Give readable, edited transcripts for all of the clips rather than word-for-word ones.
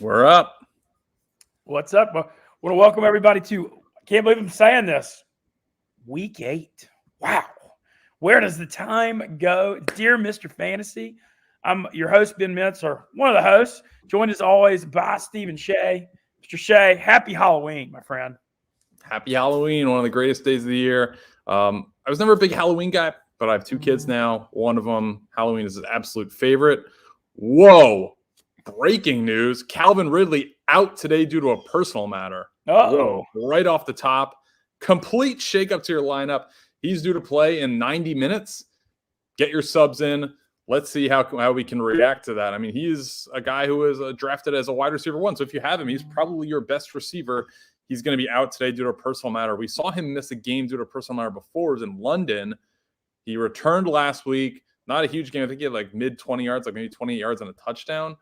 We're up. What's up? I want to welcome everybody to, I can't believe I'm saying this, Week 8. Wow. Where does the time go? Dear Mr. Fantasy, I'm your host, Ben Mintz, or one of the hosts, joined as always by Stephen Shea. Mr. Shea, happy Halloween, my friend. Happy Halloween, one of the greatest days of the year. I was never a big Halloween guy, but I have two kids now. One of them, Halloween is his absolute favorite. Whoa. Breaking news. Calvin Ridley out today due to a personal matter. Uh-oh. Whoa. Right off the top. Complete shakeup to your lineup. He's due to play in 90 minutes. Get your subs in. Let's see how we can react to that. I mean, he's a guy who was drafted as a wide receiver 1. So if you have him, he's probably your best receiver. He's going to be out today due to a personal matter. We saw him miss a game due to a personal matter before. It was in London. He returned last week. Not a huge game. I think he had like mid-20 yards, like maybe 28 yards and a touchdown.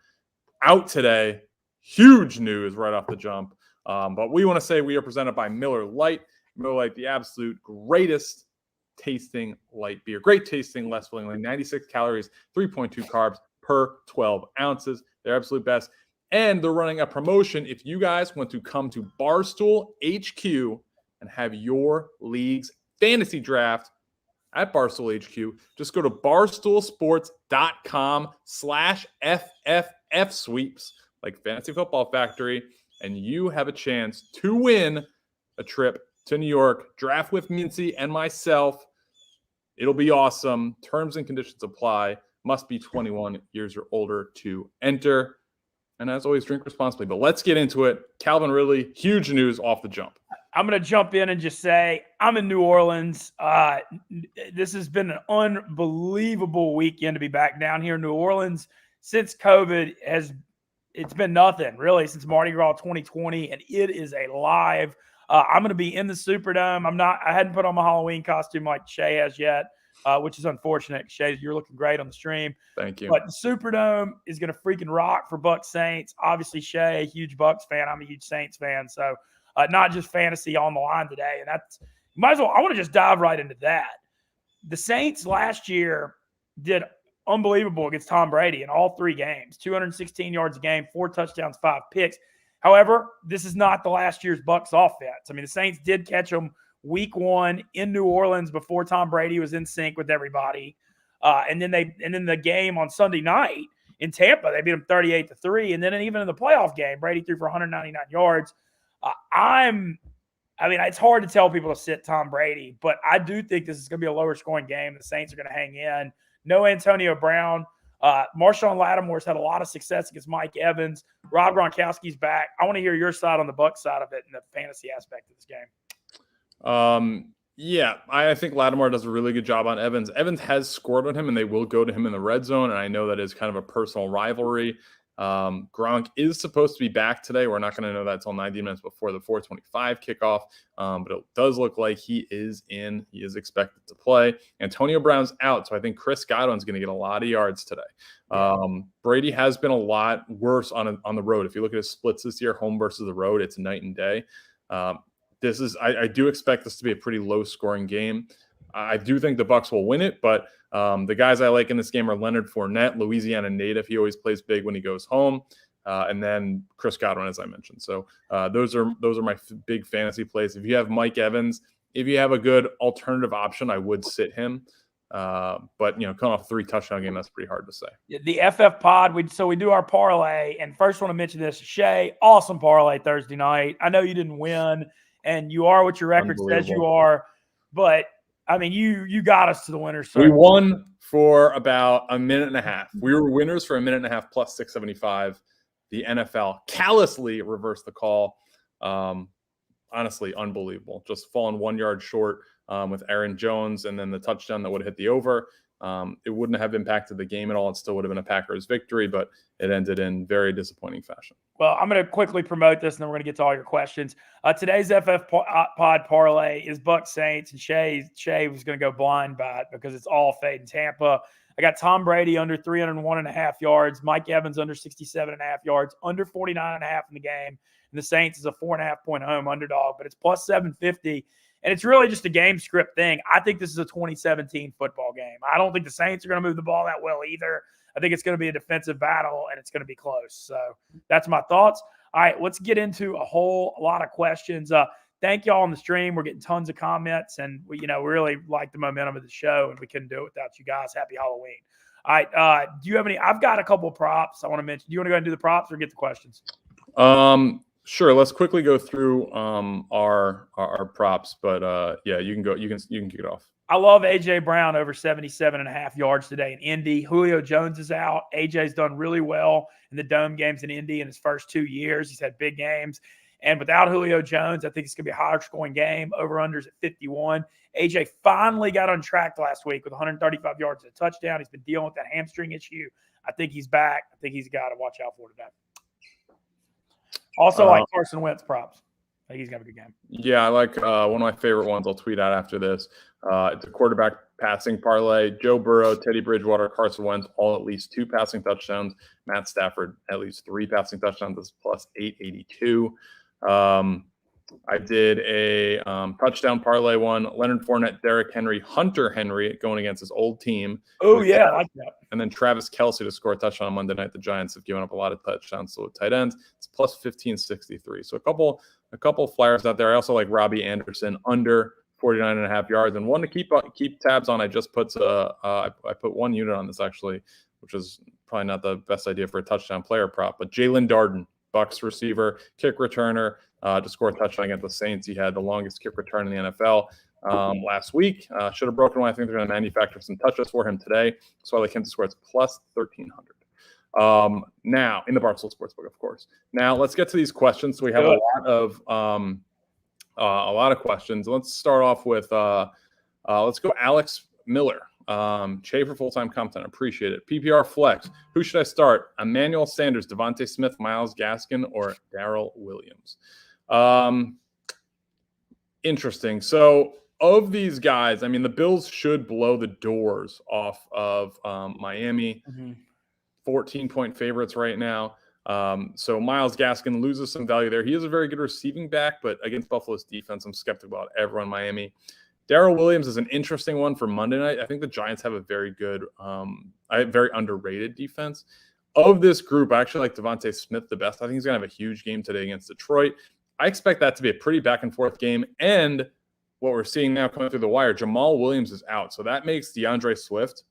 Out today. Huge news right off the jump. But we want to say we are presented by Miller Lite. Miller Lite, the absolute greatest tasting light beer. Great tasting, less filling, like 96 calories, 3.2 carbs per 12 ounces. They're absolute best. And they're running a promotion. If you guys want to come to Barstool HQ and have your league's fantasy draft at Barstool HQ, just go to barstoolsports.com/FFF sweeps, like Fantasy Football Factory, and you have a chance to win a trip to New York. Draft with Mincy and myself. It'll be awesome. Terms and conditions apply. Must be 21 years or older to enter. And as always, drink responsibly. But let's get into it. Calvin Ridley, huge news off the jump. I'm going to jump in and just say I'm in New Orleans. This has been an unbelievable weekend to be back down here in New Orleans. Since COVID, it's been nothing, really, since Mardi Gras 2020, and it is alive. I'm going to be in the Superdome. I hadn't put on my Halloween costume like Shea has yet, which is unfortunate. Shea, you're looking great on the stream. Thank you. But the Superdome is going to freaking rock for Bucs Saints. Obviously, Shea, a huge Bucs fan. I'm a huge Saints fan. So not just fantasy on the line today. And that's might as well. I want to just dive right into that. The Saints last year did unbelievable against Tom Brady in all 3 games. 216 yards a game, 4 touchdowns, 5 picks. However, this is not the last year's Bucs offense. I mean, the Saints did catch them week 1 in New Orleans before Tom Brady was in sync with everybody. And then the game on Sunday night in Tampa, they beat them 38-3. And then even in the playoff game, Brady threw for 199 yards. It's hard to tell people to sit Tom Brady, but I do think this is going to be a lower scoring game. The Saints are going to hang in. No Antonio Brown. Marshawn Lattimore's had a lot of success against Mike Evans. Rob Gronkowski's back. I want to hear your side on the Bucs side of it and the fantasy aspect of this game. I think Lattimore does a really good job on Evans. Evans has scored on him, and they will go to him in the red zone, and I know that is kind of a personal rivalry. Gronk is supposed to be back today. We're not going to know that until 90 minutes before the 4:25 kickoff, but it does look like he is in. He is expected to play. Antonio Brown's out, so I think Chris Godwin's going to get a lot of yards today. Brady has been a lot worse on the road. If you look at his splits this year, home versus the road, it's night and day. I do expect this to be a pretty low-scoring game. I do think the Bucs will win it, but the guys I like in this game are Leonard Fournette, Louisiana native. He always plays big when he goes home, and then Chris Godwin, as I mentioned. So those are my big fantasy plays. If you have Mike Evans, if you have a good alternative option, I would sit him. But coming off a 3 touchdown game, that's pretty hard to say. The FF pod. We do our parlay, and first want to mention this. Shea, awesome parlay Thursday night. I know you didn't win, and you are what your record says you are, but I mean, you got us to the winners. We won for about a minute and a half. We were winners for a minute and a half plus 675. The NFL callously reversed the call. Honestly, unbelievable. Just falling 1 yard short with Aaron Jones, and then the touchdown that would have hit the over. It wouldn't have impacted the game at all. It still would have been a Packers victory, but it ended in very disappointing fashion. Well, I'm going to quickly promote this, and then we're going to get to all your questions. Today's FF Pod parlay is Bucs Saints, and Shea was going to go blind by it because it's all fade in Tampa. I got Tom Brady under 301.5 yards, Mike Evans under 67.5 yards, under 49.5 in the game, and the Saints is a 4.5-point home underdog, but it's plus 750. And it's really just a game script thing. I think this is a 2017 football game. I don't think the Saints are going to move the ball that well either. I think it's going to be a defensive battle, and it's going to be close. So that's my thoughts. All right, let's get into a lot of questions. Thank y'all on the stream. We're getting tons of comments, and we really like the momentum of the show, and we couldn't do it without you guys. Happy Halloween. All right, do you have any? I've got a couple of props I want to mention. Do you want to go ahead and do the props or get the questions? Sure. Let's quickly go through our props, but yeah, you can go. You can kick it off. I love A.J. Brown over 77.5 yards today in Indy. Julio Jones is out. A.J.'s done really well in the Dome games in Indy in his first 2 years. He's had big games. And without Julio Jones, I think it's going to be a higher scoring game. Over-unders at 51. A.J. finally got on track last week with 135 yards and a touchdown. He's been dealing with that hamstring issue. I think he's back. I think he's a guy to watch out for today. Also, like Carson Wentz props. I think he's going to have a good game. Yeah, I like one of my favorite ones. I'll tweet out after this. It's a quarterback passing parlay. Joe Burrow, Teddy Bridgewater, Carson Wentz, all at least 2 passing touchdowns. Matt Stafford, at least 3 passing touchdowns. That's plus 882. I did a touchdown parlay one. Leonard Fournette, Derrick Henry, Hunter Henry going against his old team. Oh, yeah, I like that. And then Travis Kelce to score a touchdown on Monday night. The Giants have given up a lot of touchdowns, so with tight ends, it's plus 1563. So a couple flyers out there. I also like Robbie Anderson under 49.5 yards, and one to keep tabs on. I just put I put 1 unit on this actually, which is probably not the best idea for a touchdown player prop, but Jalen Darden, Bucs receiver, kick returner, to score a touchdown against the Saints. He had the longest kick return in the NFL last week. Should have broken one. I think they're going to manufacture some touches for him today. So I like him to score. It's plus 1,300. Now, in the Barstool Sportsbook, of course. Now, let's get to these questions. So we have a lot of questions. Let's start off with let's go Alex Miller. Schaefer full-time content. Appreciate it. PPR flex. Who should I start? Emmanuel Sanders, Devontae Smith, Myles Gaskin, or Darrell Williams? Interesting. So of these guys, I mean, the Bills should blow the doors off of Miami. 14-point favorites right now. So Myles Gaskin loses some value there. He is a very good receiving back, but against Buffalo's defense, I'm skeptical about everyone in Miami. Darrell Williams is an interesting one for Monday night. I think the Giants have a very good, very underrated defense. Of this group, I actually like Devontae Smith the best. I think he's going to have a huge game today against Detroit. I expect that to be a pretty back-and-forth game. And what we're seeing now coming through the wire, Jamal Williams is out. So that makes DeAndre Swift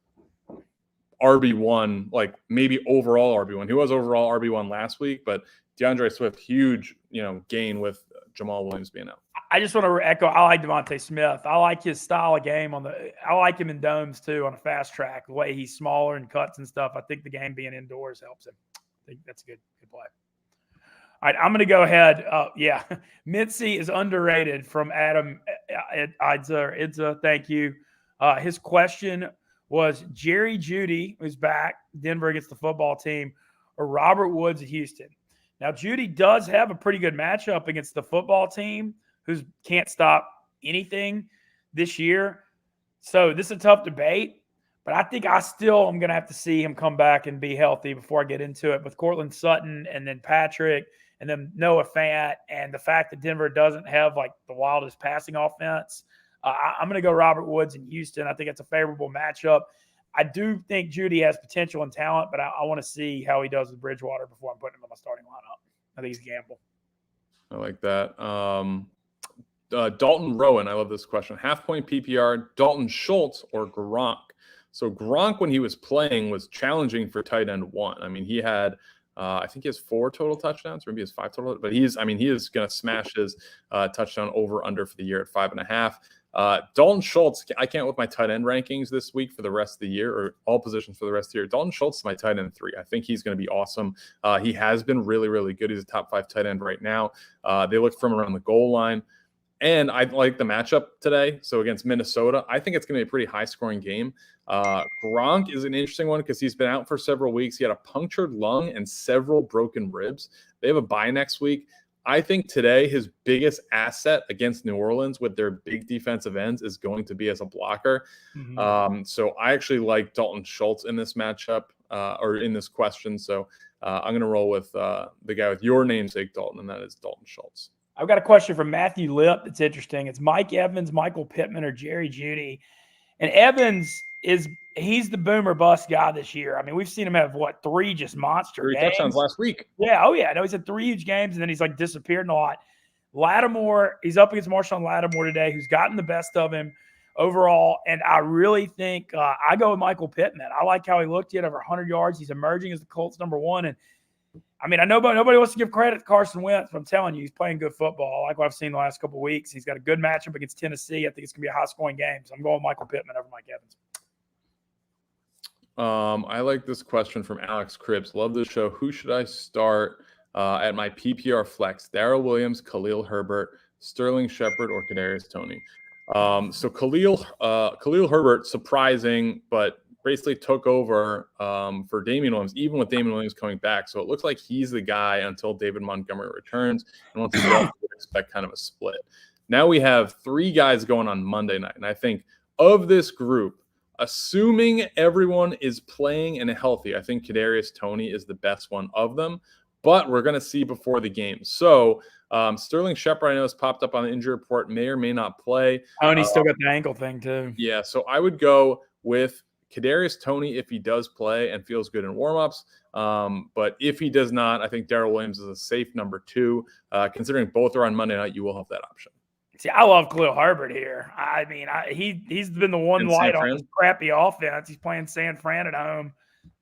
RB1, like maybe overall RB1. He was overall RB1 last week, but DeAndre Swift, huge, gain with Jamal Williams being out. I just want to echo, I like Devontae Smith. I like his style of game I like him in domes too on a fast track, the way he's smaller and cuts and stuff. I think the game being indoors helps him. I think that's a good play. All right, I'm going to go ahead. Yeah, Mitzi is underrated from Adam Idza. Thank you. His question was Jerry Judy, who's back, Denver against the football team, or Robert Woods at Houston. Now, Judy does have a pretty good matchup against the football team, who can't stop anything this year. So this is a tough debate, but I think I still am going to have to see him come back and be healthy before I get into it with Cortland Sutton and then Patrick and then Noah Fant and the fact that Denver doesn't have like the wildest passing offense. I'm going to go Robert Woods in Houston. I think it's a favorable matchup. I do think Judy has potential and talent, but I want to see how he does with Bridgewater before I'm putting him on my starting lineup. I think he's a gamble. I like that. Dalton Rowan, I love this question. Half-point PPR, Dalton Schultz or Gronk? So Gronk, when he was playing, was challenging for tight end 1. I mean, he had, I think he has 4 total touchdowns, or maybe he has 5 total. But he is going to smash his touchdown over/under for the year at 5.5. Dalton Schultz, I can't with my tight end rankings this week for the rest of the year, or all positions for the rest of the year. Dalton Schultz is my tight end 3. I think he's going to be awesome. He has been really, really good. He's a top 5 tight end right now. They look from around the goal line. And I like the matchup today. So against Minnesota, I think it's going to be a pretty high-scoring game. Gronk is an interesting one because he's been out for several weeks. He had a punctured lung and several broken ribs. They have a bye next week. I think today his biggest asset against New Orleans with their big defensive ends is going to be as a blocker. So I actually like Dalton Schultz in this matchup or in this question. So I'm going to roll with the guy with your namesake, Dalton, and that is Dalton Schultz. I've got a question from Matthew Lip that's interesting. It's Mike Evans, Michael Pittman, or Jerry Judy. And Evans he's the boomer bust guy this year. I mean, we've seen him have, 3 just monster 3 games. touchdowns last week. Yeah, oh yeah. No, he's had 3 huge games, and then he's disappeared in a lot. Lattimore, he's up against Marshawn Lattimore today, who's gotten the best of him overall. And I really think I go with Michael Pittman. I like how he looked. He had over 100 yards. He's emerging as the Colts #1. And I mean, I know nobody wants to give credit to Carson Wentz, but I'm telling you, he's playing good football. I like what I've seen the last couple of weeks. He's got a good matchup against Tennessee. I think it's going to be a high-scoring game. So I'm going with Michael Pittman over Mike Evans. I like this question from Alex Cribs. Love the show. Who should I start at my PPR flex? Darrell Williams, Khalil Herbert, Sterling Shepard, or Kadarius Toney? So Khalil Herbert, surprising, but basically took over for Damian Williams, even with Damian Williams coming back. So it looks like he's the guy until David Montgomery returns. And once he's off, we expect kind of a split. Now we have 3 guys going on Monday night. And I think of this group, assuming everyone is playing and healthy, I think Kadarius Toney is the best one of them. But we're going to see before the game. So Sterling Shepard, I know, has popped up on the injury report, may or may not play. Oh, and he's still got the ankle thing too. Yeah, so I would go with Kadarius Toney if he does play and feels good in warmups. But if he does not, I think Darrell Williams is a safe number 2. Considering both are on Monday night, you will have that option. See, I love Khalil Herbert here. I mean, he's been the one light on this crappy offense. He's playing San Fran at home.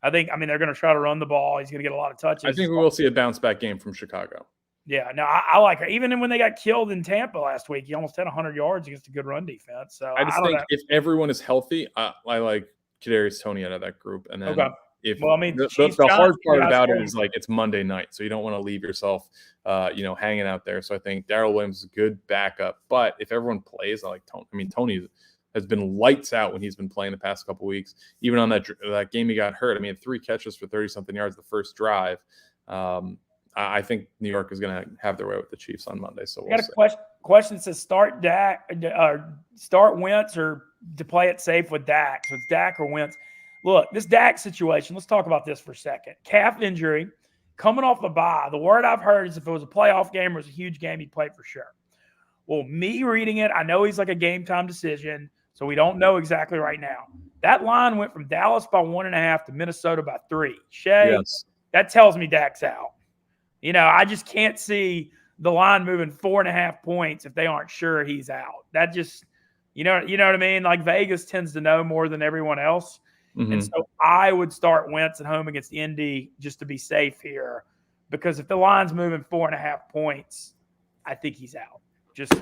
I mean, they're going to try to run the ball. He's going to get a lot of touches. I think we will see a bounce-back game from Chicago. Yeah, no, I like it. Even when they got killed in Tampa last week, he almost had 100 yards against a good run defense. So I just think if everyone is healthy, I like Kadarius Toney out of that group. And then the hard part about it is it's Monday night, so you don't want to leave yourself, hanging out there. So I think Darrell Williams is a good backup. But if everyone plays, I like Toney. I mean, Toney has been lights out when he's been playing the past couple weeks. Even on that game he got hurt, I mean, 3 catches for 30-something yards the first drive. I think New York is going to have their way with the Chiefs on Monday. So we'll got a question that says start Wentz or to play it safe with Dak. So it's Dak or Wentz. Look, this Dak situation, let's talk about this for a second. Calf injury, coming off a bye. The word I've heard is if it was a playoff game or it was a huge game, he'd play for sure. Well, me reading it, I know he's like a game-time decision, so we don't know exactly right now. That line went from Dallas by 1.5 to Minnesota by 3. Shay, That tells me Dak's out. I just can't see the line moving 4.5 points if they aren't sure he's out. That just, you know what I mean? Like Vegas tends to know more than everyone else. Mm-hmm. And so I would start Wentz at home against Indy just to be safe here, because if the line's moving 4.5 points, I think he's out. Just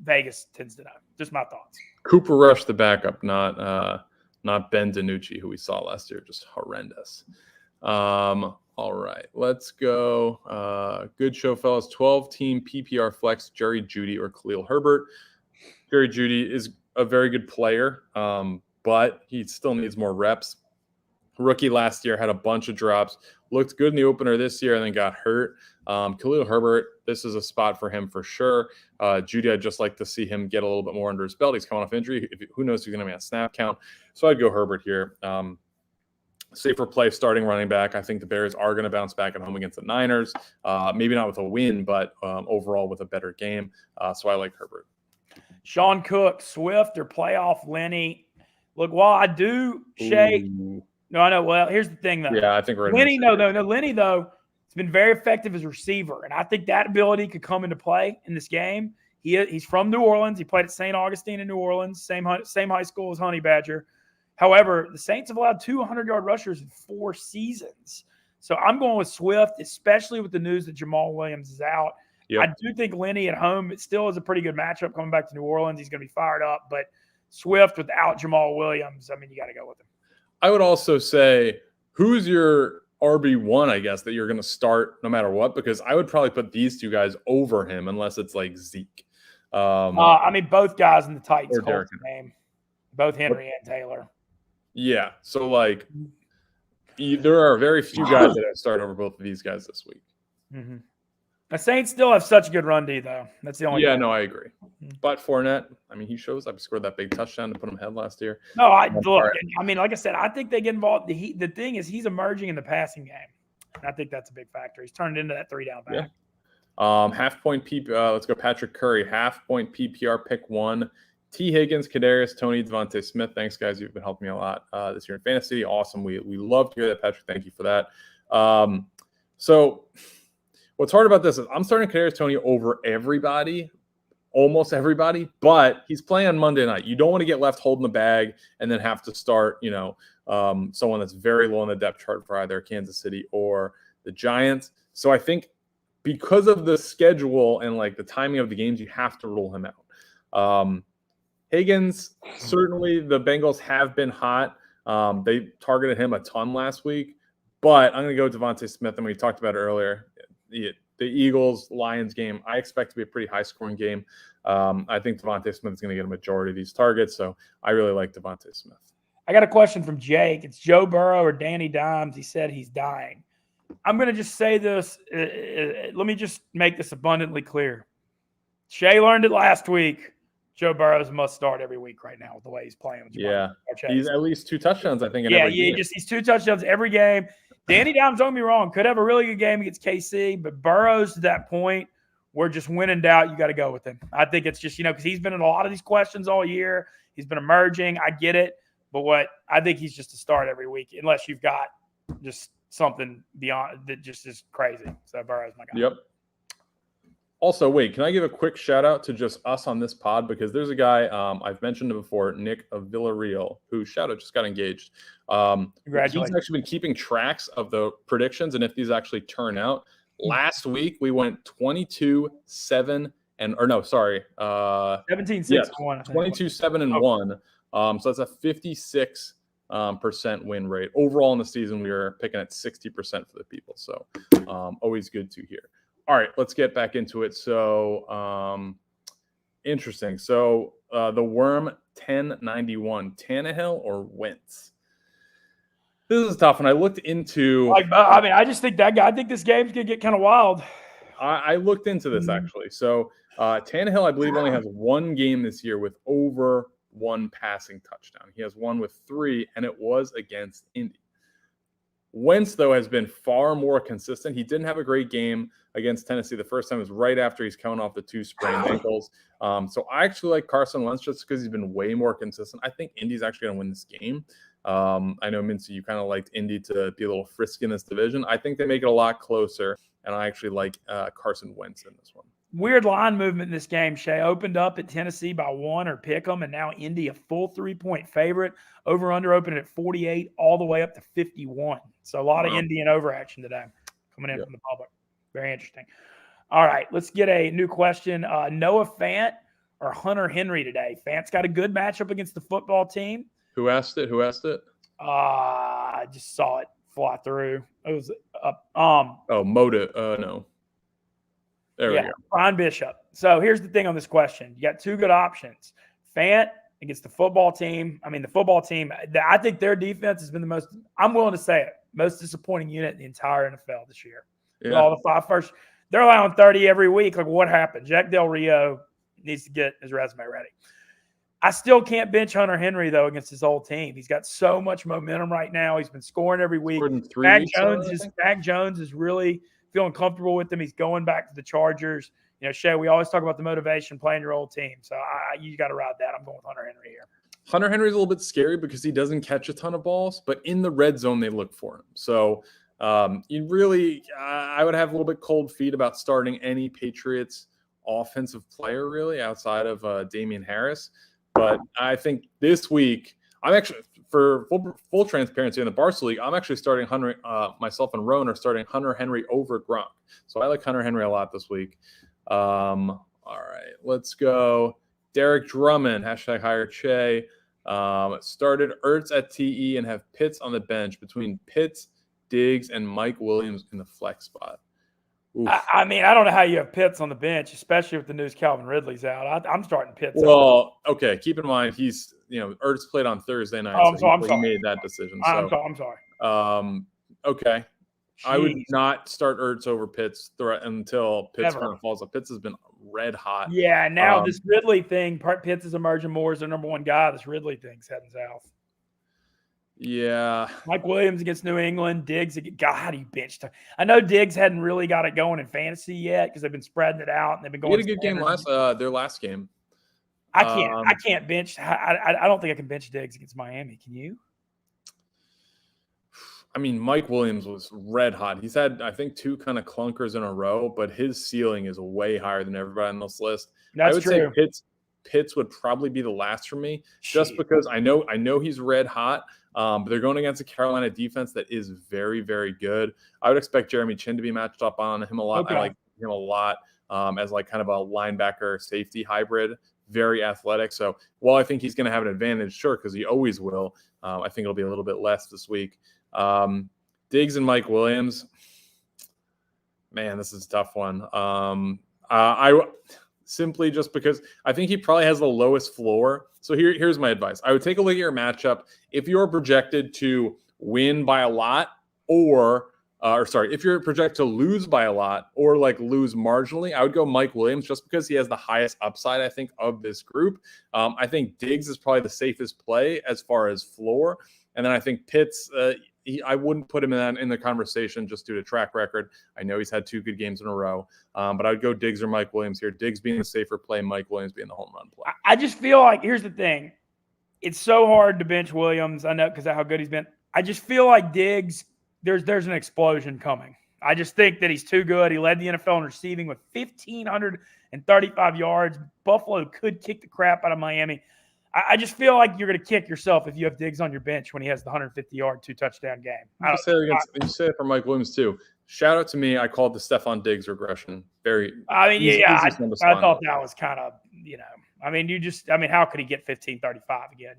Vegas tends to know. Just my thoughts. Cooper Rush, the backup, not Ben DiNucci, who we saw last year. Just horrendous. All right, let's go. Good show, fellas. 12-team PPR flex, Jerry Judy or Khalil Herbert. Jerry Judy is a very good player, but he still needs more reps. Rookie last year had a bunch of drops, looked good in the opener this year, and then got hurt. Khalil Herbert, this is a spot for him for sure. Judy, I'd just like to see him get a little bit more under his belt. He's coming off injury. Who knows who's going to be on snap count. So I'd go Herbert here. Safer play starting running back. I think the Bears are going to bounce back at home against the Niners. Maybe not with a win, but overall with a better game. So I like Herbert. Sean Cook, Swift or playoff Lenny. Look, while I do, Shay. No, I know. Well, here's the thing, though. Yeah, I think we're Lenny. No. Lenny, though, has been very effective as a receiver, and I think that ability could come into play in this game. He's from New Orleans. He played at St. Augustine in New Orleans, same high school as Honey Badger. However, the Saints have allowed 200-yard rushers in 4 seasons. So I'm going with Swift, especially with the news that Jamal Williams is out. Yep. I do think Lenny at home, it still is a pretty good matchup coming back to New Orleans. He's going to be fired up. But Swift without Jamal Williams, I mean, you got to go with him. I would also say, who's your RB1, I guess, that you're going to start no matter what? Because I would probably put these 2 guys over him unless it's like Zeke. I mean, both guys in the Titans game. Both Henry and Taylor. Yeah. So, there are very few guys that have started over both of these guys this week. Mm-hmm. The Saints still have such a good run D, though. That's the only thing. No, I agree. But Fournette, I mean, he shows up. He scored that big touchdown to put him ahead last year. No, I mean, like I said, I think they get involved. The thing is, he's emerging in the passing game. And I think that's a big factor. He's turned into that 3-down back. Yeah. Half-point PPR. Let's go Patrick Curry. Half-point PPR, pick 1. T. Higgins, Kadarius, Tony, Devontae Smith. Thanks, guys. You've been helping me a lot this year in fantasy. Awesome. We love to hear that, Patrick. Thank you for that. So what's hard about this is I'm starting Kadarius Tony over everybody, almost everybody, but he's playing on Monday night. You don't want to get left holding the bag and then have to start, someone that's very low on the depth chart for either Kansas City or the Giants. So I think because of the schedule and like the timing of the games, you have to rule him out. Higgins, certainly the Bengals have been hot. They targeted him a ton last week, but I'm going to go Devontae Smith. And we talked about it earlier. The Eagles-Lions game, I expect to be a pretty high-scoring game. I think Devontae Smith is going to get a majority of these targets, so I really like Devontae Smith. I got a question from Jake. It's Joe Burrow or Danny Dimes. He said he's dying. I'm going to just say this. Let me just make this abundantly clear. Shay learned it last week. Joe Burrow's a must start every week right now with the way he's playing. Yeah, he's at least 2 touchdowns, I think. He's 2 touchdowns every game. Danny Dimes, don't get me wrong, could have a really good game against KC, but Burrow's to that point where just when in doubt, you got to go with him. I think it's just, because he's been in a lot of these questions all year. He's been emerging. I get it. But I think he's just a start every week, unless you've got just something beyond that just is crazy. So Burrow's my guy. Yep. Also, wait, can I give a quick shout out to just us on this pod? Because there's a guy, I've mentioned him before, Nick of Villarreal, who just got engaged. Congratulations. He's actually been keeping tracks of the predictions and if these actually turn out. Last week, we went 22-7 and, or no, sorry. 17-6-1. 22-7-1. So that's a 56% win rate. Overall in the season, we were picking at 60% for the people. So always good to hear. All right, let's get back into it. So interesting. So the Worm 1091, Tannehill or Wentz? This is tough. And I looked into I just think I think this game's gonna get kind of wild. I looked into this actually. So Tannehill, I believe, only has 1 game this year with over 1 passing touchdown. He has 1 with 3, and it was against Indy. Wentz, though, has been far more consistent. He didn't have a great game against Tennessee. The first time was right after he's coming off the 2 sprained ankles. So I actually like Carson Wentz just because he's been way more consistent. I think Indy's actually going to win this game. I know, Mincy, you kind of liked Indy to be a little frisky in this division. I think they make it a lot closer, and I actually like Carson Wentz in this one. Weird line movement in this game, Shay. Opened up at Tennessee by 1 or pick 'em, and now Indy a full 3-point favorite. Over-under opened at 48 all the way up to 51. So a lot of Indian overaction today coming in from the public. Very interesting. All right, let's get a new question. Noah Fant or Hunter Henry today? Fant's got a good matchup against the football team. Who asked it? I just saw it fly through. It was no. There we go. Brian Bishop. So here's the thing on this question. You got 2 good options. Fant against the football team. I mean, the football team, I think their defense has been the most, I'm willing to say it, most disappointing unit in the entire NFL this year. Yeah. All the 5 first, they're allowing 30 every week. Like, what happened? Jack Del Rio needs to get his resume ready. I still can't bench Hunter Henry, though, against his old team. He's got so much momentum right now. He's been scoring every week. Mac Jones is really feeling comfortable with him. He's going back to the Chargers. Shay, we always talk about the motivation playing your old team. So you got to ride that. I'm going with Hunter Henry here. Hunter Henry's a little bit scary because he doesn't catch a ton of balls, but in the red zone, they look for him. So I would have a little bit cold feet about starting any Patriots offensive player really outside of Damian Harris. But I think this week, I'm actually, for full transparency in the Barca League, I'm actually starting Hunter, myself and Roan are starting Hunter Henry over Gronk. So I like Hunter Henry a lot this week. All right, let's go. Derek Drummond, #HireChe. Started Ertz at TE and have Pitts on the bench between Pitts, Diggs, and Mike Williams in the flex spot. I mean, I don't know how you have Pitts on the bench, especially with the news Calvin Ridley's out. I'm starting Pitts. Well, okay. Keep in mind, Ertz played on Thursday night. I'm sorry. He made that decision. I'm sorry. Okay. Jeez. I would not start Ertz over Pitts until Pitts kind of falls off. Pitts has been red hot. Yeah, now this Ridley thing, Pitts is emerging more as the number 1 guy. This Ridley thing's heading south. Yeah. Mike Williams against New England. Diggs, God, he benched. I know Diggs hadn't really got it going in fantasy yet because they've been spreading it out and they've been going. He had a good game their last game. I can't bench. I don't think I can bench Diggs against Miami. Can you? I mean, Mike Williams was red hot. He's had, I think, 2 kind of clunkers in a row, but his ceiling is way higher than everybody on this list. That's I would true. say Pitts would probably be the last for me, just because I know he's red hot, but they're going against a Carolina defense that is very, very good. I would expect Jeremy Chin to be matched up on him a lot. Okay. I like him a lot as like kind of a linebacker safety hybrid, very athletic. So while I think he's going to have an advantage, sure, because he always will, I think it'll be a little bit less this week. Diggs and Mike Williams, man, this is a tough one. I simply just because I think he probably has the lowest floor. So here's my advice. I would take a look at your matchup. If you're projected to win by a lot if you're projected to lose by a lot or like lose marginally, I would go Mike Williams just because he has the highest upside, I think, of this group. I think Diggs is probably the safest play as far as floor. And then I think Pitts, I wouldn't put him in the conversation just due to track record. I know he's had 2 good games in a row, but I would go Diggs or Mike Williams here. Diggs being the safer play, Mike Williams being the home run play. I just feel like, here's the thing. It's so hard to bench Williams. I know because of how good he's been. I just feel like Diggs, there's an explosion coming. I just think that he's too good. He led the NFL in receiving with 1,535 yards. Buffalo could kick the crap out of Miami. I just feel like you're going to kick yourself if you have Diggs on your bench when he has the 150-yard, 2-touchdown game. You say it for Mike Williams too. Shout out to me. I called the Stephon Diggs regression. I thought that was kind of, how could he get 1,535 again?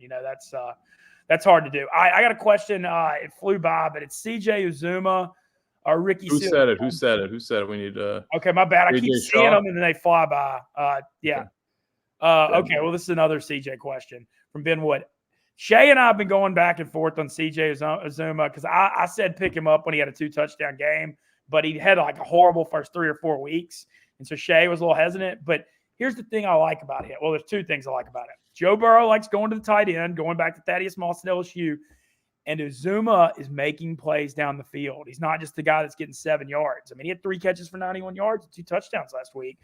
That's hard to do. I got a question. It flew by, but it's CJ Azuma or Ricky. Who said it? Who said it? We need Okay, my bad. I keep seeing them and then they fly by. Yeah. Okay, well, this is another CJ question from Ben Wood. Shay and I have been going back and forth on CJ Azuma because I said pick him up when he had a 2-touchdown game, but he had like a horrible first 3 or 4 weeks. And so Shay was a little hesitant. But here's the thing I like about him. Well, there's 2 things I like about it. Joe Burrow likes going to the tight end, going back to Thaddeus Moss at LSU. And Azuma is making plays down the field. He's not just the guy that's getting 7 yards. I mean, he had 3 catches for 91 yards and 2 touchdowns last week.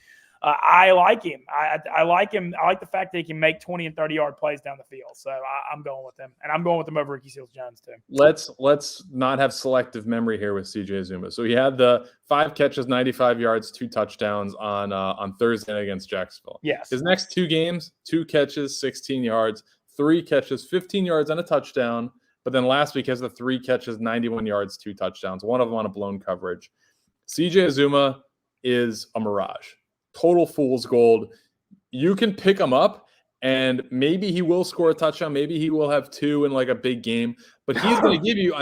I like him. I like him. I like the fact that he can make 20 and 30-yard plays down the field. So I'm going with him. And I'm going with him over Ricky Seals-Jones too. Let's not have selective memory here with CJ Azuma. So he had the 5 catches, 95 yards, 2 touchdowns on Thursday against Jacksonville. Yes. His next 2 games, 2 catches, 16 yards, 3 catches, 15 yards, and a touchdown. But then last week has the 3 catches, 91 yards, 2 touchdowns, one of them on a blown coverage. CJ Azuma is a mirage. Total fool's gold. You can pick him up, and maybe he will score a touchdown. Maybe he will have 2 in like a big game. But he's going to give you,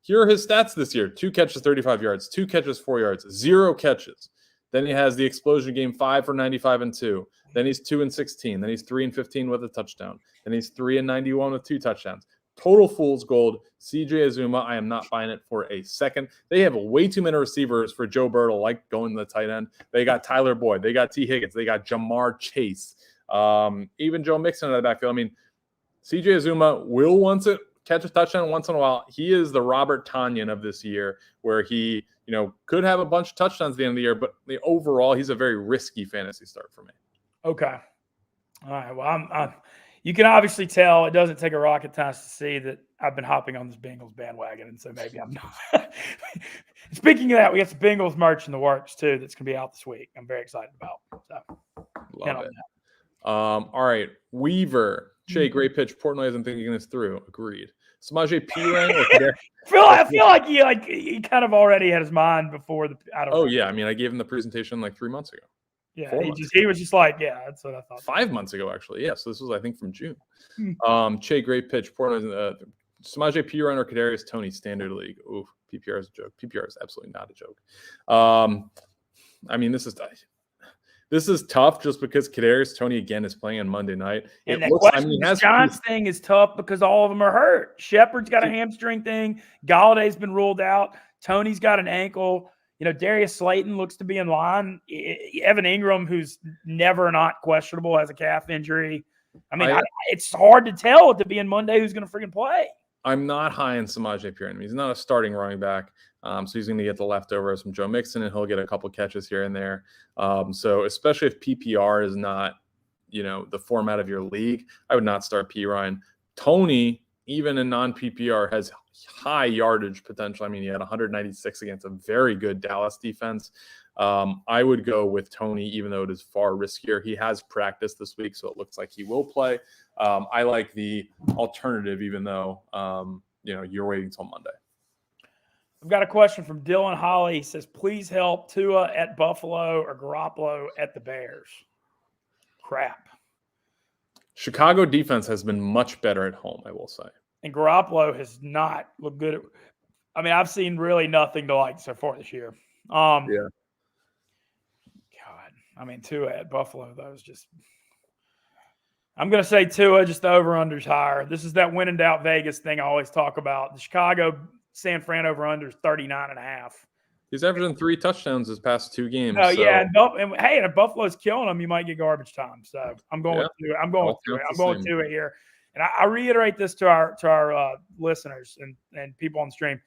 here are his stats this year. 2 catches, 35 yards. 2 catches, 4 yards. 0 catches. Then he has the explosion game, 5 for 95 and 2. Then he's 2 and 16. Then he's 3 and 15 with a touchdown. Then he's 3 and 91 with 2 touchdowns. Total fool's gold. CJ Azuma, I am not buying it for a second. They have way too many receivers for Joe Burrow, like going to the tight end. They got Tyler Boyd. They got T. Higgins. They got Jamar Chase. Even Joe Mixon in the backfield. CJ Azuma will catch a touchdown once in a while. He is the Robert Tonyan of this year, where he, could have a bunch of touchdowns at the end of the year, but overall, he's a very risky fantasy start for me. Okay. All right. Well, you can obviously tell it doesn't take a rocket science to see that I've been hopping on this Bengals bandwagon, and so maybe I'm not. Speaking of that, we got some Bengals merch in the works too that's going to be out this week. I'm very excited about. So, love it. All right, Weaver, Jay, great pitch. Portnoy isn't thinking this through. Agreed. Samaje Perine. I feel like he kind of already had his mind before the. Yeah, I gave him the presentation like 3 months ago. Yeah, he was just like, yeah, that's what I thought. 5 months ago, actually. Yeah, so this was, I think, from June. Che, great pitch. Samaje Perine or Kadarius Toney, standard league. Ooh, PPR is a joke. PPR is absolutely not a joke. This is tough just because Kadarius Toney again is playing on Monday night. And John's thing is tough because all of them are hurt. Shepard's got a hamstring thing. Galladay's been ruled out. Toney's got an ankle. Darius Slayton looks to be in line. Evan Ingram, who's never not questionable, has a calf injury. It's hard to tell at the beginning Monday who's going to freaking play. I'm not high in Samaje Perine. He's not a starting running back, so he's going to get the leftovers from Joe Mixon, and he'll get a couple catches here and there. So especially if PPR is not the format of your league, I would not start Perine. Tony, even in non-PPR, has high yardage potential. I mean, he had 196 against a very good Dallas defense. I would go with Tony, even though it is far riskier. He has practiced this week, so it looks like he will play. I like the alternative, even though, you're waiting till Monday. I've got a question from Dylan Holly. He says, please help Tua at Buffalo or Garoppolo at the Bears. Crap. Chicago defense has been much better at home, I will say. And Garoppolo has not looked good. I've seen really nothing to like so far this year. God. Tua at Buffalo, that was just – I'm going to say Tua, just the over-under's higher. This is that when in doubt Vegas thing I always talk about. The Chicago-San Fran over-under is 39.5. He's averaging 3 touchdowns his past 2 games. Oh, so. yeah. And if Buffalo's killing them, you might get garbage time. So I'm going with Tua. I'm going with Tua here. And I reiterate this to our listeners and people on the stream.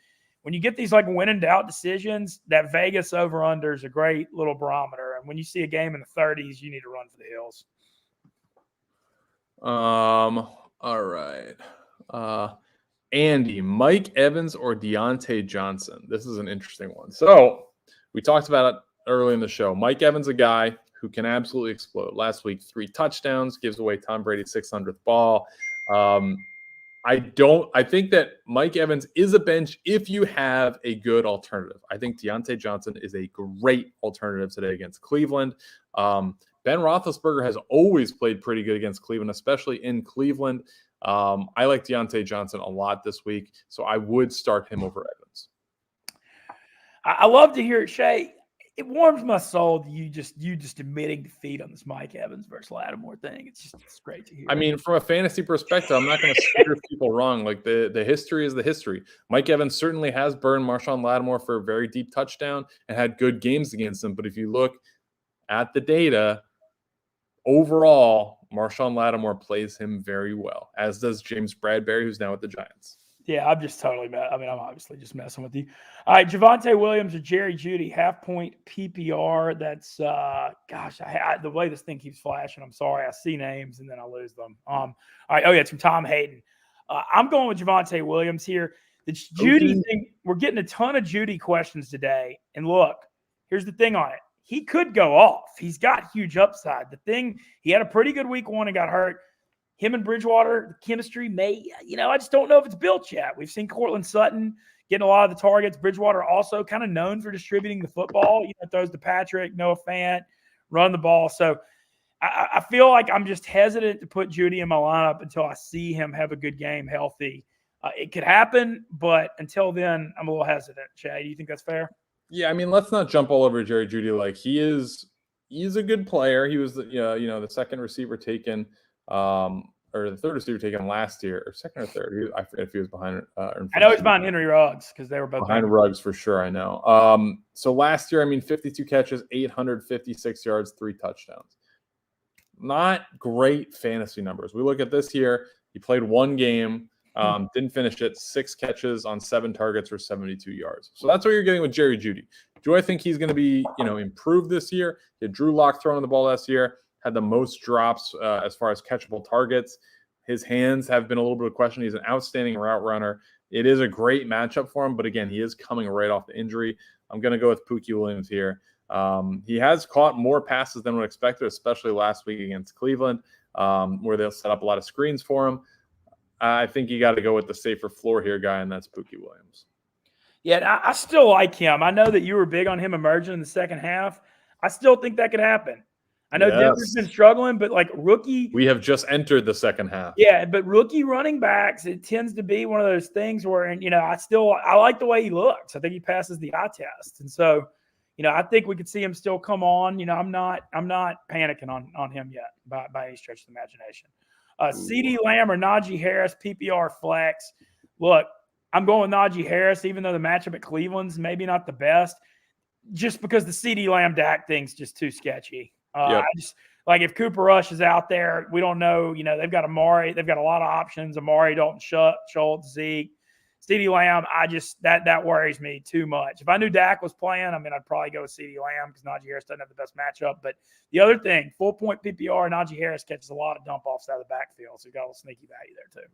When you get these like when in doubt decisions, that Vegas over-under is a great little barometer. And when you see a game in the 30s, you need to run for the hills. All right. Andy, Mike Evans or Deontay Johnson? This is an interesting one. So we talked about it early in the show. Mike Evans, a guy who can absolutely explode. Last week, 3 touchdowns, gives away Tom Brady's 600th ball. I think that Mike Evans is a bench if you have a good alternative. I think Deontay Johnson is a great alternative today against Cleveland. Ben Roethlisberger has always played pretty good against Cleveland, especially in Cleveland. I like Deontay Johnson a lot this week, so I would start him over Evans. I love to hear it, Shay. It warms my soul that you just admitting defeat on this Mike Evans versus Lattimore thing. It's great to hear. I mean, from a fantasy perspective, I'm not going to steer people wrong. Like the history is the history. Mike Evans certainly has burned Marshawn Lattimore for a very deep touchdown and had good games against him. But if you look at the data, overall, Marshawn Lattimore plays him very well, as does James Bradbury, who's now with the Giants. Yeah, I'm just totally mad. I'm obviously just messing with you. All right, Javonte Williams or Jerry Judy, half-point PPR. That's, the way this thing keeps flashing, I'm sorry. I see names and then I lose them. All right, it's from Tom Hayden. I'm going with Javonte Williams here. The Judy thing, we're getting a ton of Judy questions today. And look, here's the thing on it. He could go off. He's got huge upside. He had a pretty good week 1 and got hurt. Him and Bridgewater, the chemistry I just don't know if it's built yet. We've seen Cortland Sutton getting a lot of the targets. Bridgewater also kind of known for distributing the football. Throws to Patrick, Noah Fant, run the ball. So I feel like I'm just hesitant to put Judy in my lineup until I see him have a good game, healthy. It could happen, but until then, I'm a little hesitant. Chad, do you think that's fair? Yeah, I mean, let's not jump all over Jerry Judy. Like he's a good player. He was the second receiver taken. Or the third receiver taken last year, or second or third. I forget if he was behind. I know he's behind Henry Ruggs because they were both behind Ruggs for sure. I know. So last year, 52 catches, 856 yards, 3 touchdowns. Not great fantasy numbers. We look at this year. He played 1 game, didn't finish it. 6 catches on 7 targets for 72 yards. So that's what you're getting with Jerry Judy. Do I think he's going to be improved this year? He had Drew Lock throwing the ball last year. Had the most drops as far as catchable targets. His hands have been a little bit of a question. He's an outstanding route runner. It is a great matchup for him, but again, he is coming right off the injury. I'm going to go with Pookie Williams here. He has caught more passes than we expected, especially last week against Cleveland, where they'll set up a lot of screens for him. I think you got to go with the safer floor here guy, and that's Pookie Williams. Yeah, I still like him. I know that you were big on him emerging in the second half. I still think that could happen. I know Denver's been struggling, but like rookie. We have just entered the second half. Yeah, but rookie running backs, it tends to be one of those things where, I like the way he looks. I think he passes the eye test. And so, I think we could see him still come on. I'm not panicking on him yet by any stretch of the imagination. CeeDee Lamb or Najee Harris, PPR flex. Look, I'm going with Najee Harris, even though the matchup at Cleveland's maybe not the best, just because the CeeDee Lamb Dak thing's just too sketchy. I just like if Cooper Rush is out there, we don't know. They've got Amari. They've got a lot of options. Amari, Dalton Schultz, Zeke. CeeDee Lamb, that worries me too much. If I knew Dak was playing, I mean, I'd probably go with CeeDee Lamb because Najee Harris doesn't have the best matchup. But the other thing, full point PPR, Najee Harris catches a lot of dump offs out of the backfield, so you got a little sneaky value there too.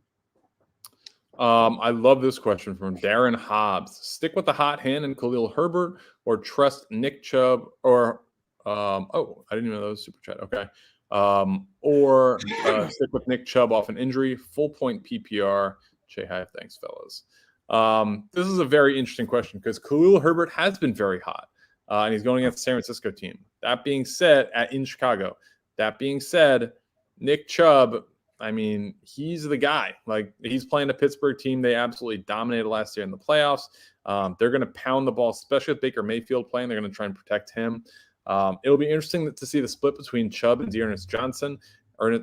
I love this question from Darren Hobbs. Stick with the hot hand and Khalil Herbert, or trust Nick Chubb, or I didn't even know that was super chat. Okay. Or stick with Nick Chubb off an injury, full point PPR. Jay Hive, thanks, fellas. This is a very interesting question because Khalil Herbert has been very hot, and he's going against the San Francisco team. That being said, in Chicago. That being said, Nick Chubb, I mean, he's the guy. Like, he's playing a Pittsburgh team. They absolutely dominated last year in the playoffs. They're going to pound the ball, especially with Baker Mayfield playing. They're going to try and protect him. It'll be interesting to see the split between Chubb and Dearness Johnson.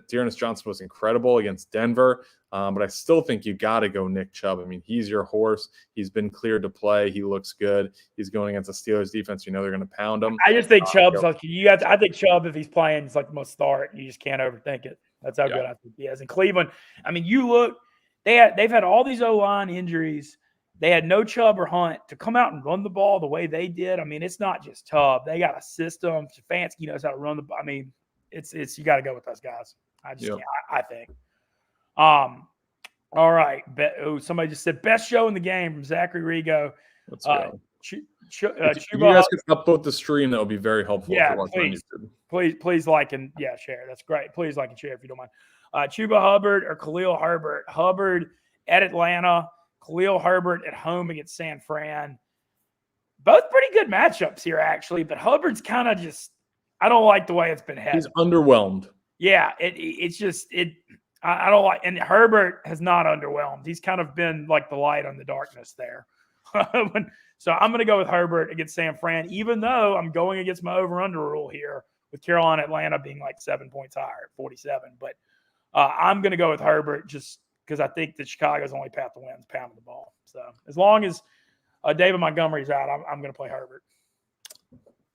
Dearness Johnson was incredible against Denver, but I still think you got to go Nick Chubb. I mean, he's your horse. He's been cleared to play. He looks good. He's going against the Steelers defense. You know they're going to pound him. I just think Chubb's like I think Chubb, if he's playing, is like the most start. You just can't overthink it. That's how good I think he is. In Cleveland, I mean, you look, they've had all these O-line injuries. They had no Chubb or Hunt to come out and run the ball the way they did. I mean, it's not just Chubb. They got a system. Stefanski knows how to run the ball. I mean, it's you got to go with those guys. I just can't, I think. All right. Somebody just said best show in the game from Zachary Rigo. Let's go. If you guys could upvote the stream, that would be very helpful. Yeah, please like and share. That's great. Please like and share if you don't mind. Chuba Hubbard or Khalil Herbert. Hubbard at Atlanta. Khalil Herbert at home against San Fran. Both pretty good matchups here, actually. But Hubbard's kind of just, I don't like the way it's been headed. He's underwhelmed. Yeah, it's just I don't like, and Herbert has not underwhelmed. He's kind of been like the light on the darkness there. So I'm going to go with Herbert against San Fran, even though I'm going against my over-under rule here with Carolina, Atlanta being like 7 points higher at 47. But I'm going to go with Herbert just because I think that Chicago's only path to win is pounding the ball. So as long as David Montgomery's out, I'm going to play Herbert.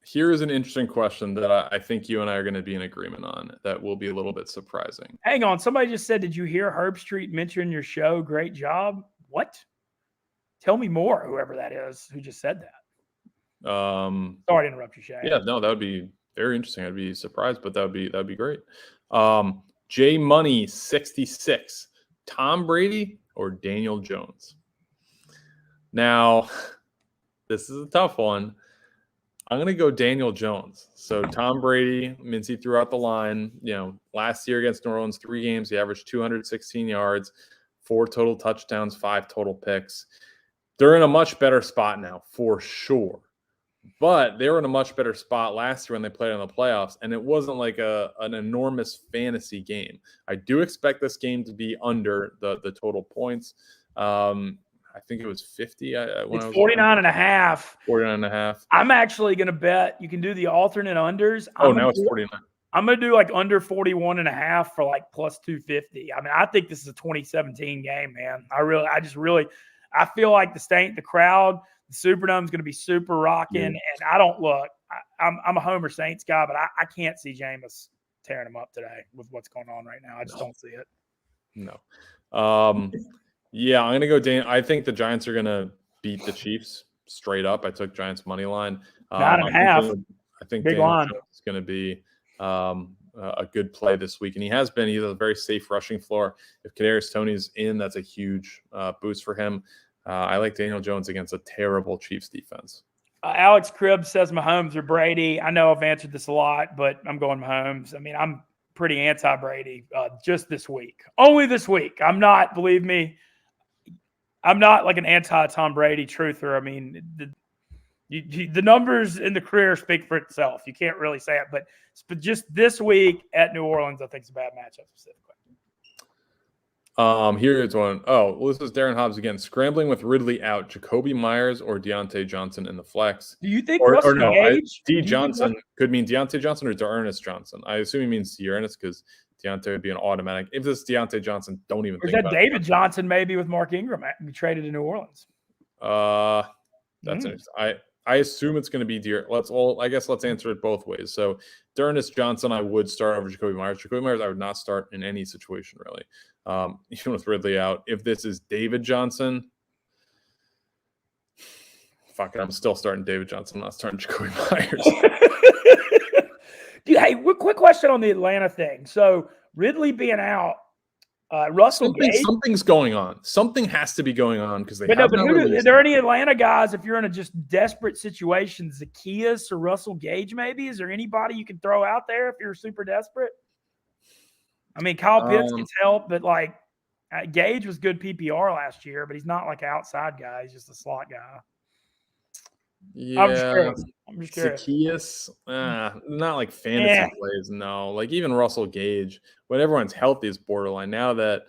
Here is an interesting question that I think you and I are going to be in agreement on that will be a little bit surprising. Hang on. Somebody just said, did you hear Herb Street mention your show? Great job. What? Tell me more, whoever that is who just said that. Sorry to interrupt you, Shay. Yeah, no, that would be very interesting. I'd be surprised, but that'd be great. J Money 66, Tom Brady or Daniel Jones? Now, this is a tough one. I'm going to go Daniel Jones. So Tom Brady, Mincy threw out the line. You know, last year against New Orleans, 3 games, he averaged 216 yards, 4 total touchdowns, 5 total picks. They're in a much better spot now, for sure. But they were in a much better spot last year when they played in the playoffs, and it wasn't like an enormous fantasy game. I do expect this game to be under the total points. I think it was 50. It's 49.5. 49.5. I'm actually going to bet you can do the alternate unders. Now it's 49. I'm going to do like under 41.5 for like plus 250. I mean, I think this is a 2017 game, man. I feel like the crowd, the Superdome is going to be super rocking. And I'm a Homer Saints guy, but I can't see Jameis tearing them up today with what's going on right now. I just don't see it. No. Yeah, I'm going to go Dan. I think the Giants are going to beat the Chiefs straight up. I took Giants money line. 9.5. I think Big Daniel line. Jones is going to be a good play this week, and he has been. He has a very safe rushing floor. If Kadarius Toney's in, that's a huge boost for him. I like Daniel Jones against a terrible Chiefs defense. Alex Cribb says Mahomes or Brady. I know I've answered this a lot, but I'm going Mahomes. I mean, I'm pretty anti-Brady just this week. Only this week. I'm not, believe me, I'm not like an anti-Tom Brady truther. I mean, the numbers in the career speak for itself. You can't really say it, but just this week at New Orleans, I think it's a bad matchup specifically. Here's one. Oh, well, this is Darren Hobbs again. Scrambling with Ridley out, Jacoby Myers or Deontay Johnson in the flex. Do you think D Johnson could mean Deontay Johnson or D'Ernest Johnson? I assume he means D'Ernest because Deontay would be an automatic. If it's Deontay Johnson, don't even think about it. David Johnson maybe with Mark Ingram traded to New Orleans? That's interesting. I assume it's going to be I guess let's answer it both ways. So D'Ernest Johnson, I would start over Jacoby Myers. Jacoby Myers, I would not start in any situation really. Even with Ridley out. If this is David Johnson, fuck it. I'm still starting David Johnson. I'm not starting Jacoby Myers. Dude, hey, quick question on the Atlanta thing. So Ridley being out, Russell Gage. Something's going on. Something has to be going on because they But have are there any Atlanta guys, if you're in a just desperate situation, Zacchaeus or Russell Gage maybe? Is there anybody you can throw out there if you're super desperate? I mean, Kyle Pitts gets help, but like Gage was good PPR last year, but he's not like an outside guy. He's just a slot guy. Yeah, I'm just curious. Zacchaeus, not like fantasy plays. No, like even Russell Gage, when everyone's healthy, is borderline. Now that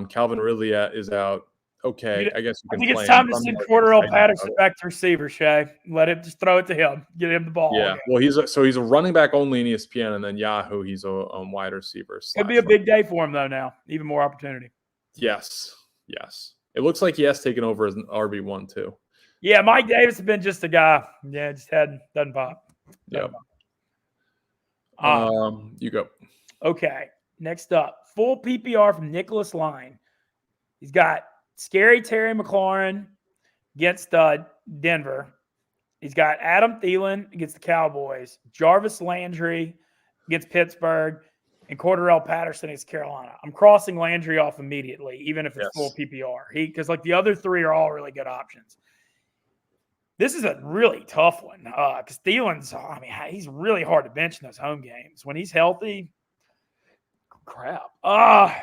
Calvin Ridley is out, okay, I guess you can. I think it's time to send Corduro Patterson back to receiver. Shay, let him just throw it to him, get him the ball. Yeah, well, he's a running back only in ESPN, and then Yahoo, he's a wide receiver. Could be a big day for him though. Now, even more opportunity. Yes. It looks like he has taken over as an RB1 too. Yeah, Mike Davis has been just a guy. Yeah, just doesn't pop. Yep. You go. Okay. Next up, full PPR from Nicholas Line. He's got scary Terry McLaurin against Denver. He's got Adam Thielen against the Cowboys, Jarvis Landry against Pittsburgh, and Cordero Patterson against Carolina. I'm crossing Landry off immediately, even if it's full PPR. Because like the other three are all really good options. This is a really tough one because Thielen's, he's really hard to bench in those home games. When he's healthy, crap. Man.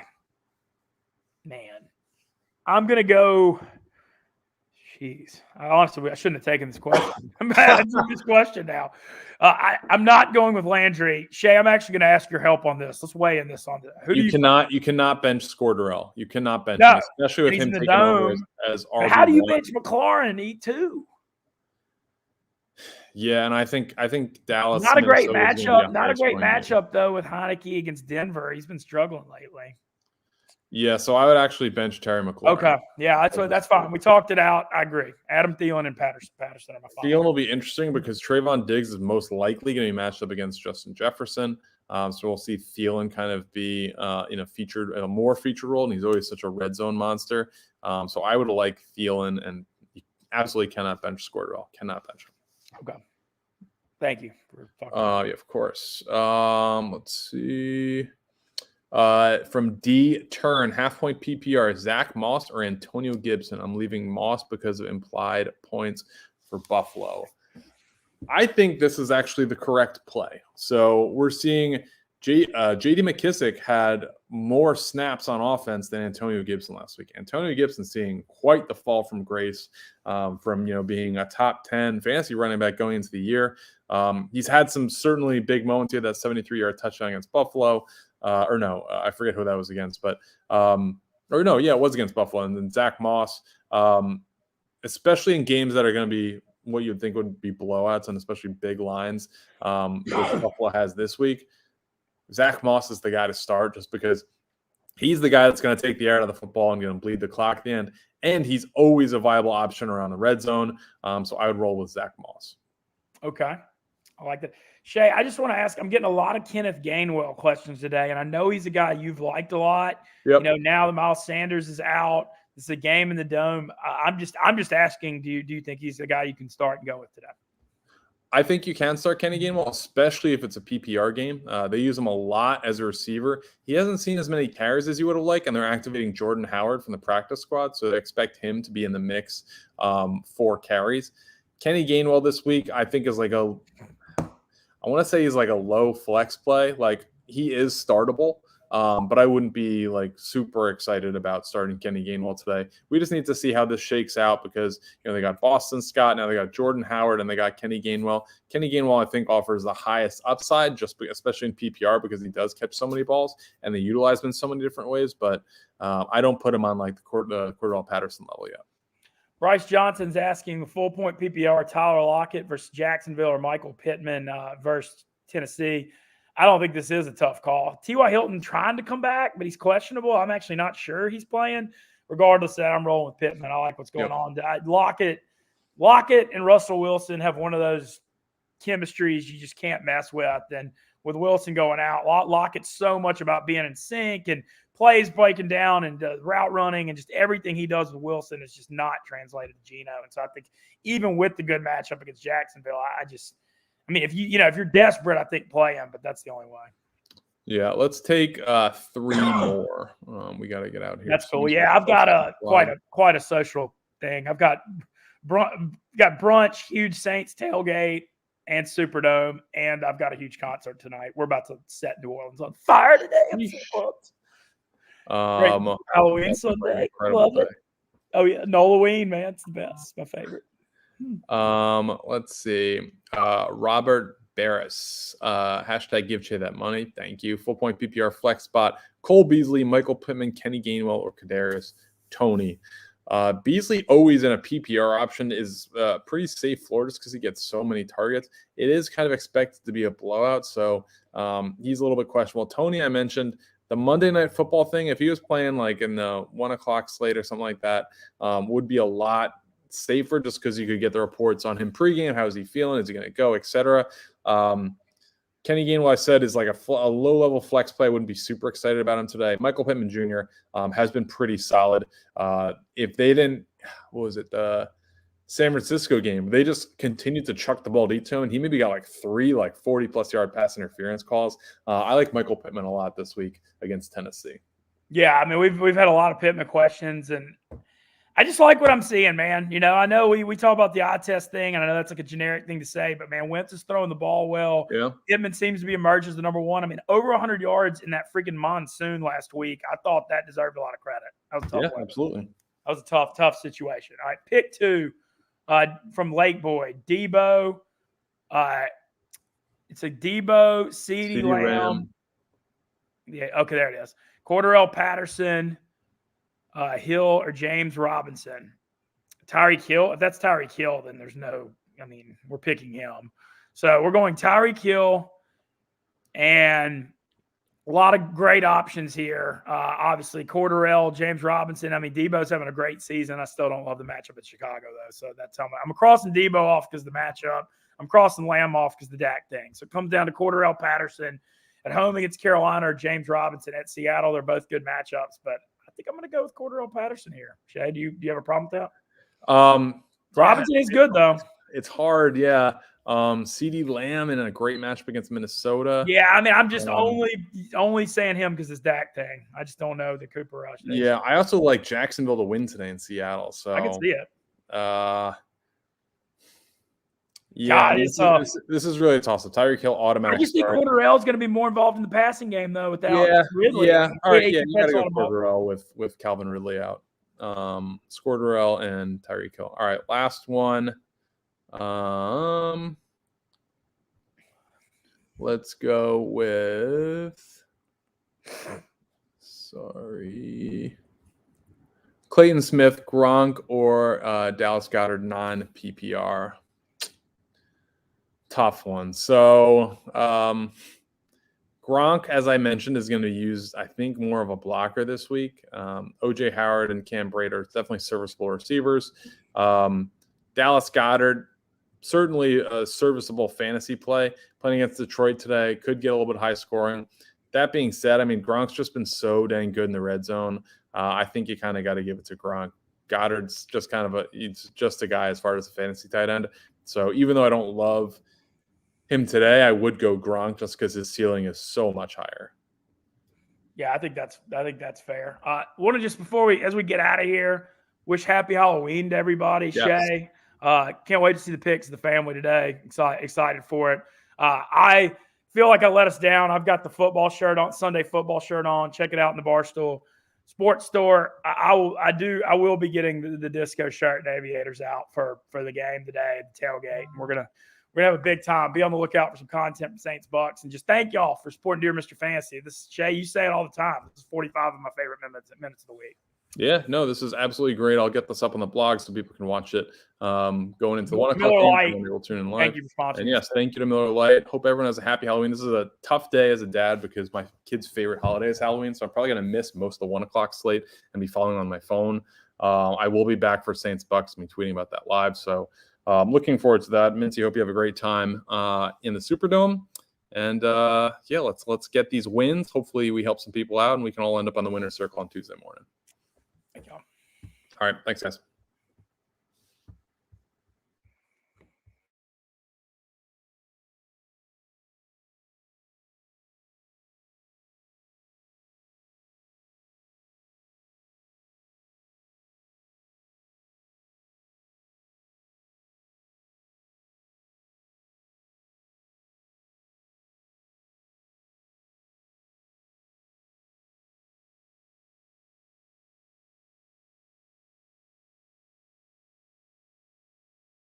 I'm going to go, jeez. I shouldn't have taken this question. I'm answering this question now. I'm not going with Landry. Shay, I'm actually going to ask your help on this. Let's weigh in this on this. You cannot bench Cordero. You cannot bench him, especially with him taking over as RB1. How do you bench McLaurin and E2? Yeah, and I think Dallas not a great matchup. Not a great matchup though with Heineke against Denver. He's been struggling lately. Yeah, so I would actually bench Terry McLaurin. Okay, yeah, that's fine. We talked it out. I agree. Adam Thielen and Patterson are my final. Thielen will be interesting because Trayvon Diggs is most likely going to be matched up against Justin Jefferson. So we'll see Thielen kind of be in a more featured role, and he's always such a red zone monster. So I would like Thielen, and you absolutely cannot bench Cordero. Cannot bench him. Okay. Thank you for talking. Yeah, of course. Let's see. From D Turn, half-point PPR, Zach Moss or Antonio Gibson? I'm leaving Moss because of implied points for Buffalo. I think this is actually the correct play. So we're seeing J.D. McKissick had more snaps on offense than Antonio Gibson last week. Antonio Gibson seeing quite the fall from grace from being a top 10 fantasy running back going into the year. He's had some certainly big moments. He had that 73-yard touchdown against Buffalo. I forget who that was against, but it was against Buffalo. And then Zach Moss, especially in games that are going to be what you'd think would be blowouts and especially big lines, which Buffalo has this week. Zach Moss is the guy to start just because he's the guy that's going to take the air out of the football and going to bleed the clock at the end. And he's always a viable option around the red zone. So I would roll with Zach Moss. Okay. I like that. Shay, I just want to ask, I'm getting a lot of Kenneth Gainwell questions today, and I know he's a guy you've liked a lot. Yep. Now that Miles Sanders is out, it's a game in the Dome. I'm just asking, do you think he's the guy you can start and go with today? I think you can start Kenny Gainwell, especially if it's a PPR game. They use him a lot as a receiver. He hasn't seen as many carries as you would have liked, and they're activating Jordan Howard from the practice squad, so they expect him to be in the mix for carries. Kenny Gainwell this week, I think, is I want to say he's like a low flex play. Like, he is startable, but I wouldn't be super excited about starting Kenny Gainwell today. We just need to see how this shakes out because they got Boston Scott, now they got Jordan Howard, and they got Kenny Gainwell. Kenny Gainwell, I think, offers the highest upside, especially in PPR because he does catch so many balls and they utilize him in so many different ways. But I don't put him on the Cordero Patterson level yet. Bryce Johnson's asking the full point PPR, Tyler Lockett versus Jacksonville or Michael Pittman versus Tennessee. I don't think this is a tough call. T.Y. Hilton trying to come back, but he's questionable. I'm actually not sure he's playing. Regardless of that, I'm rolling with Pittman. I like what's going on. Lockett and Russell Wilson have one of those chemistries you just can't mess with. And with Wilson going out, Lockett's so much about being in sync and plays breaking down and route running and just everything he does with Wilson is just not translated to Geno. And so I think even with the good matchup against Jacksonville, I mean, if you're desperate, I think play him, but that's the only way. Yeah, let's take 3 more. We got to get out here. That's cool. Yeah, I've got quite a social thing. I've got brunch, huge Saints tailgate, and Superdome, and I've got a huge concert tonight. We're about to set New Orleans on fire today. I'm so pumped. Halloween Sunday. Love it. Oh yeah, Halloween, man, it's the best. It's my favorite. Let's see. Robert Barris. Hashtag give Che that money. Thank you. Full point PPR flex spot. Cole Beasley, Michael Pittman, Kenny Gainwell, or Kadarius Toney. Beasley always in a PPR option is pretty safe floor just because he gets so many targets. It is kind of expected to be a blowout, so he's a little bit questionable. Toney, I mentioned the Monday Night Football thing. If he was playing like in the 1 o'clock slate or something like that, would be a lot safer just because you could get the reports on him pregame. How is he feeling? Is he going to go, etc. Kenny Gainwell, I said, is like a low-level flex play. I wouldn't be super excited about him today. Michael Pittman Jr. Has been pretty solid. If they didn't, what was it, the San Francisco game, they just continued to chuck the ball deep to him, and he maybe got like 3 40-plus yard pass interference calls. I like Michael Pittman a lot this week against Tennessee. Yeah, I mean, we've had a lot of Pittman questions, and I just like what I'm seeing, man. I know we talk about the eye test thing, and I know that's like a generic thing to say, but, man, Wentz is throwing the ball well. Yeah. Pittman seems to be emerged as the number one. I mean, over 100 yards in that freaking monsoon last week. I thought that deserved a lot of credit. That was a tough. Yeah, absolutely. That was a tough situation. All right, pick 2 from Lake Boy. Debo. It's a Debo, CeeDee Lamb. Yeah, okay, there it is. Corduro Patterson, Hill, or James Robinson. Tyreek Hill. If that's Tyreek Hill, then we're picking him. So we're going Tyreek Hill, and a lot of great options here. Obviously, Cordero, James Robinson. I mean, Debo's having a great season. I still don't love the matchup at Chicago, though. So that's how I'm crossing Debo off because of the matchup. I'm crossing Lamb off because of the Dak thing. So it comes down to Cordero Patterson at home against Carolina or James Robinson at Seattle. They're both good matchups, but I think I'm going to go with Cordero Patterson here. Shay, do you have a problem with that? Robinson is good, though. It's hard, yeah. CeeDee Lamb in a great matchup against Minnesota. Yeah, I mean, I'm just only saying him because it's Dak thing. I just don't know the Cooper Rush. Yeah, I also like Jacksonville to win today in Seattle. So I can see it. Yeah, this is really a toss-up. Tyreek Hill automatic. I just think Cordero is going to be more involved in the passing game, though, without Ridley. Yeah, all right, yeah, you got to go Cordero with Calvin Ridley out. Cordero and Tyreek Hill. All right, last one. Let's go with Clayton Smith, Gronk, or Dallas Goddard non-PPR. Tough one. So Gronk, as I mentioned, is going to use, I think, more of a blocker this week. OJ Howard and Cam Brate are definitely serviceable receivers. Dallas Goddard, certainly a serviceable fantasy play. Playing against Detroit today, could get a little bit high scoring. That being said, I mean, Gronk's just been so dang good in the red zone. I think you kind of got to give it to Gronk. Goddard's just he's just a guy as far as a fantasy tight end. So even though I don't love him today, I would go Gronk just because his ceiling is so much higher. Yeah, I think that's fair. Want to just as we get out of here, wish happy Halloween to everybody. Yes. Shay, can't wait to see the pics of the family today. Excited for it. I feel like I let us down. I've got the football shirt on, Sunday football shirt on. Check it out in the Barstool Sports Store. I will be getting the disco shirt and aviators out for the game today at the tailgate. And we're gonna have a big time. Be on the lookout for some content from Saints Bucks, and just thank y'all for supporting Dear Mr. Fantasy. This is Shay. You say it all the time. This is 45 of my favorite minutes of the week. Yeah, no, this is absolutely great. I'll get this up on the blog so people can watch it going into the 1 o'clock game. We'll tune in live. Thank you for sponsoring. And yes, thank you to Miller Lite. Hope everyone has a happy Halloween. This is a tough day as a dad because my kid's favorite holiday is Halloween, so I'm probably going to miss most of the 1 o'clock slate and be following on my phone. I will be back for Saints Bucks. I'll be tweeting about that live, so looking forward to that. Mincy, hope you have a great time in the Superdome. And yeah, let's get these wins. Hopefully we help some people out and we can all end up on the winner's circle on Tuesday morning. Thank y'all. All right. Thanks, guys.